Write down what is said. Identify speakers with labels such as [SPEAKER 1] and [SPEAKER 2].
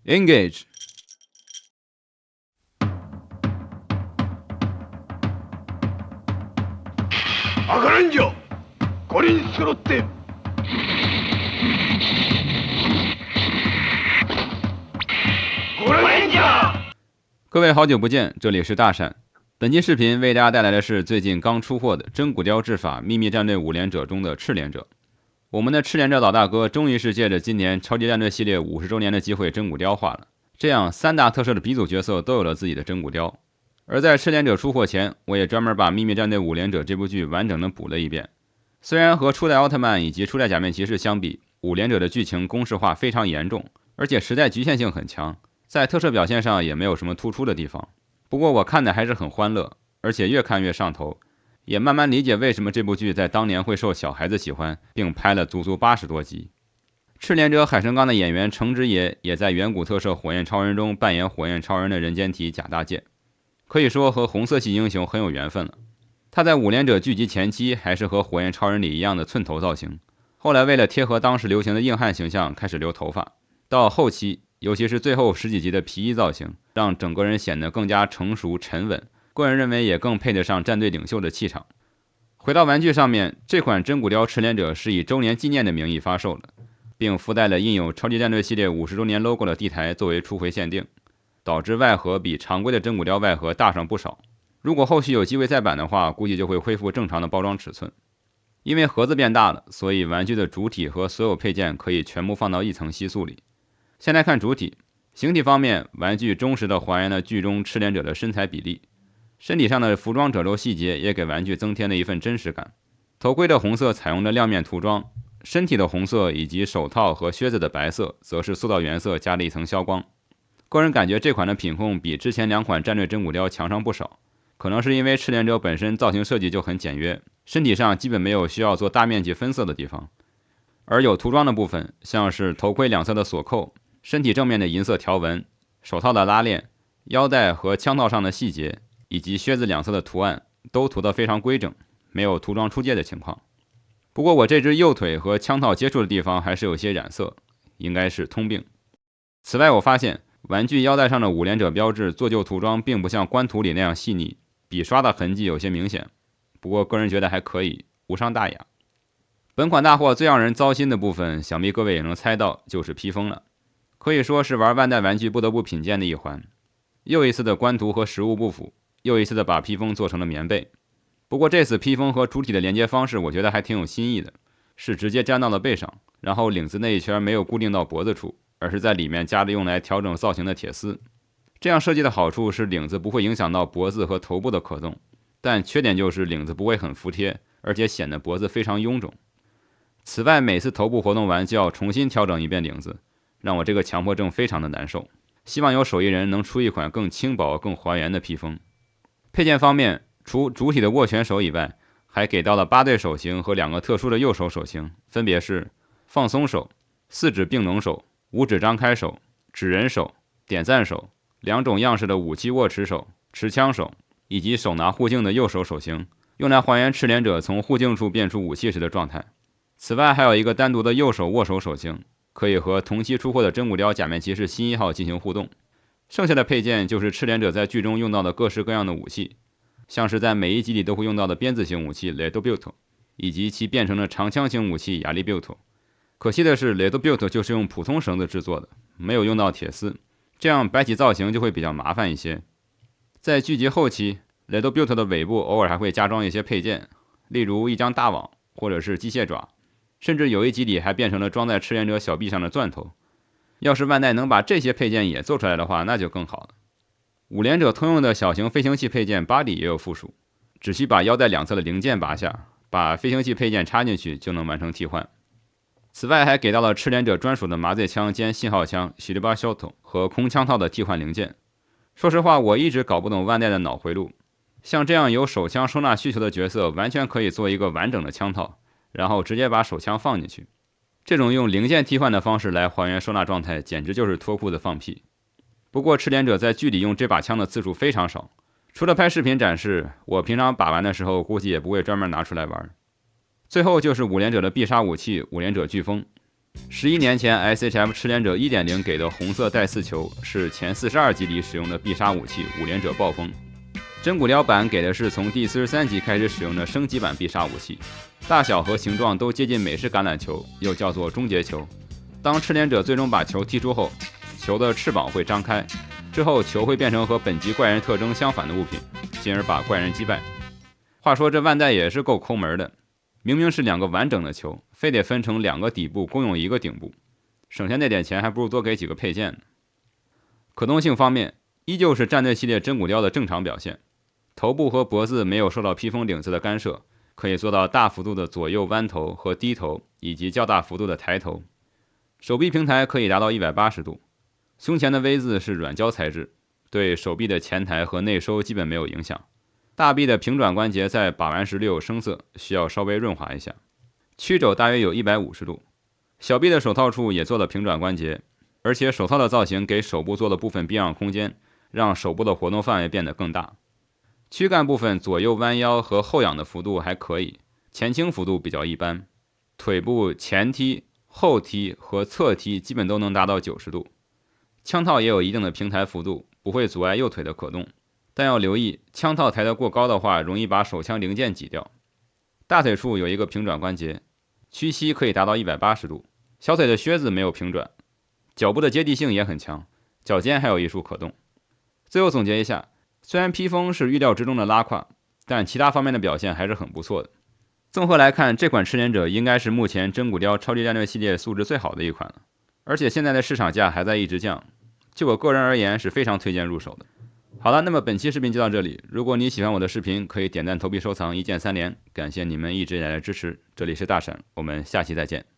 [SPEAKER 1] Engage。
[SPEAKER 2] 赤レンジャー、5人揃って。5レンジャー。
[SPEAKER 1] 各位好久不见，这里是大闪。本期视频为大家带来的是最近刚出货的真骨雕制法秘密战队五连者中的赤连者。我们的赤连者老大哥终于是借着今年超级战队系列50周年的机会真骨雕化了，这样3大特摄的鼻祖角色都有了自己的真骨雕。而在赤连者出货前，我也专门把秘密战队五连者这部剧完整的补了一遍。虽然和初代奥特曼以及初代假面骑士相比，五连者的剧情公式化非常严重，而且时代局限性很强，在特摄表现上也没有什么突出的地方。不过我看的还是很欢乐，而且越看越上头，也慢慢理解为什么这部剧在当年会受小孩子喜欢，并拍了足足80多集。赤连者海神纲的演员程之野也在远古特摄火焰超人中扮演火焰超人的人间体假大介，可以说和红色系英雄很有缘分了。他在五连者剧集前期还是和火焰超人里一样的寸头造型，后来为了贴合当时流行的硬汉形象开始留头发，到后期尤其是最后10几集的皮衣造型，让整个人显得更加成熟沉稳，个人认为也更配得上战队领袖的气场。回到玩具上面，这款真骨雕赤连者是以周年纪念的名义发售的，并附带了印有超级战队系列50周年 logo 的地台作为初回限定，导致外盒比常规的真骨雕外盒大上不少。如果后续有机会再版的话，估计就会恢复正常的包装尺寸。因为盒子变大了，所以玩具的主体和所有配件可以全部放到一层吸塑里。先来看主体，形体方面，玩具忠实地还原了剧中赤连者的身材比例，身体上的服装褶皱细节也给玩具增添了一份真实感。头盔的红色采用了亮面涂装，身体的红色以及手套和靴子的白色则是塑料原色加了一层消光。个人感觉这款的品控比之前2款战队真骨雕强上不少，可能是因为赤连者本身造型设计就很简约，身体上基本没有需要做大面积分色的地方。而有涂装的部分，像是头盔两侧的锁扣，身体正面的银色条纹，手套的拉链，腰带和枪套上的细节，以及靴子两侧的图案，都涂得非常规整，没有涂装出界的情况。不过我这只右腿和枪套接触的地方还是有些染色，应该是通病。此外，我发现玩具腰带上的五连者标志做旧涂装并不像官图里那样细腻，笔刷的痕迹有些明显，不过个人觉得还可以，无伤大雅。本款大货最让人糟心的部分，想必各位也能猜到，就是披风了。可以说是玩万代玩具不得不品鉴的一环，又一次的官图和实物不符，又一次的把披风做成了棉被。不过这次披风和主体的连接方式我觉得还挺有新意的，是直接粘到了背上，然后领子那一圈没有固定到脖子处，而是在里面加了用来调整造型的铁丝。这样设计的好处是领子不会影响到脖子和头部的可动，但缺点就是领子不会很服帖，而且显得脖子非常臃肿。此外，每次头部活动完就要重新调整一遍领子，让我这个强迫症非常的难受。希望有手艺人能出一款更轻薄更还原的披风。配件方面，除主体的握拳手以外，还给到了8对手型和2个特殊的右手手型，分别是放松手、4指并拢手、5指张开手、指人手、点赞手、2种样式的武器握持手、持枪手，以及手拿护镜的右手手型，用来还原赤连者从护镜处变出武器时的状态。此外，还有一个单独的右手握手手型，可以和同期出货的真骨雕假面骑士新1号进行互动。剩下的配件就是赤连者在剧中用到的各式各样的武器，像是在每一集里都会用到的鞭子型武器 Ledo Built， 以及其变成了长枪型武器亚力 Built。 可惜的是 Ledo Built 就是用普通绳子制作的，没有用到铁丝，这样摆起造型就会比较麻烦一些。在剧集后期 Ledo Built 的尾部偶尔还会加装一些配件，例如一张大网或者是机械爪，甚至有一集里还变成了装在赤连者小臂上的钻头。要是万代能把这些配件也做出来的话，那就更好了。五连者通用的小型飞行器配件 Body 也有附属，只需把腰带两侧的零件拔下，把飞行器配件插进去就能完成替换。此外还给到了赤连者专属的麻醉枪兼信号枪 Shiriba Shoto 和空枪套的替换零件。说实话，我一直搞不懂万代的脑回路，像这样有手枪收纳需求的角色完全可以做一个完整的枪套，然后直接把手枪放进去。这种用零件替换的方式来还原收纳状态，简直就是脱裤子放屁。不过赤连者在剧里用这把枪的次数非常少，除了拍视频展示，我平常把玩的时候估计也不会专门拿出来玩。最后就是五连者的必杀武器五连者飓风， 11年前 SHF 赤连者 1.0 给的红色带刺球是前42级里使用的必杀武器五连者暴风，真骨雕版给的是从第43级开始使用的升级版必杀武器，大小和形状都接近美式橄榄球，又叫做终结球。当赤连者最终把球踢出后，球的翅膀会张开，之后球会变成和本级怪人特征相反的物品，进而把怪人击败。话说这万代也是够抠门的，明明是2个完整的球，非得分成2个底部共用1个顶部，省下那点钱还不如多给几个配件呢。可动性方面，依旧是战队系列真骨雕的正常表现，头部和脖子没有受到披风领子的干涉，可以做到大幅度的左右弯头和低头，以及较大幅度的抬头。手臂平台可以达到180度，胸前的 V 字是软胶材质，对手臂的前抬和内收基本没有影响。大臂的平转关节在把玩时略有生涩，需要稍微润滑一下。曲肘大约有150度。小臂的手套处也做了平转关节，而且手套的造型给手部做了部分避让空间，让手部的活动范围变得更大。躯干部分左右弯腰和后仰的幅度还可以，前倾幅度比较一般。腿部前踢、后踢和侧踢基本都能达到90度。枪套也有一定的平抬幅度，不会阻碍右腿的可动，但要留意，枪套抬得过高的话，容易把手枪零件挤掉。大腿处有一个平转关节，屈膝可以达到180度。小腿的靴子没有平转，脚部的接地性也很强，脚尖还有一处可动。最后总结一下，虽然披风是预料之中的拉胯，但其他方面的表现还是很不错的。综合来看，这款赤连者应该是目前真骨雕超级战队系列素质最好的一款了，而且现在的市场价还在一直降，就我个人而言是非常推荐入手的。好了，那么本期视频就到这里，如果你喜欢我的视频，可以点赞、投币、收藏，一键3连，感谢你们一直以来的支持。这里是大闪，我们下期再见。